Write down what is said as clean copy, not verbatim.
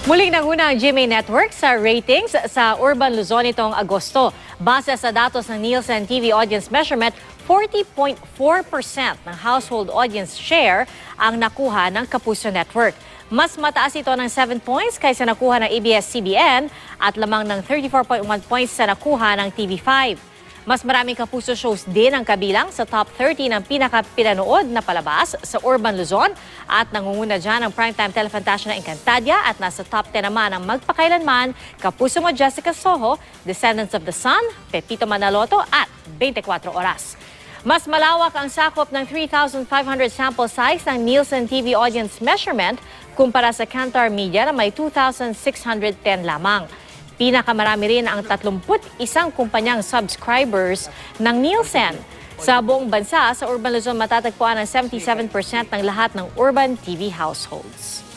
Muling nanguna ang GMA Network sa ratings sa Urban Luzon itong Agosto. Base sa datos ng Nielsen TV Audience Measurement, 40.4% ng household audience share ang nakuha ng Kapuso Network. Mas mataas ito ng 7 points kaysa nakuha ng ABS-CBN at lamang ng 34.1 points sa nakuha ng TV5. Mas maraming Kapuso shows din ang kabilang sa top 30 ng pinakapinanood na palabas sa Urban Luzon at nangunguna dyan ang primetime telefantasya na Encantadia at nasa top 10 naman ang Magpakailanman, Kapuso Mo Jessica Soho, Descendants of the Sun, Pepito Manaloto at 24 Oras. Mas malawak ang sakop ng 3,500 sample size ng Nielsen TV Audience Measurement kumpara sa Kantar Media na may 2,610 lamang. Pinakamarami rin ang 31 kumpanyang subscribers ng Nielsen. Sa buong bansa, sa Urban Luzon matatagpuan ang 77% ng lahat ng urban TV households.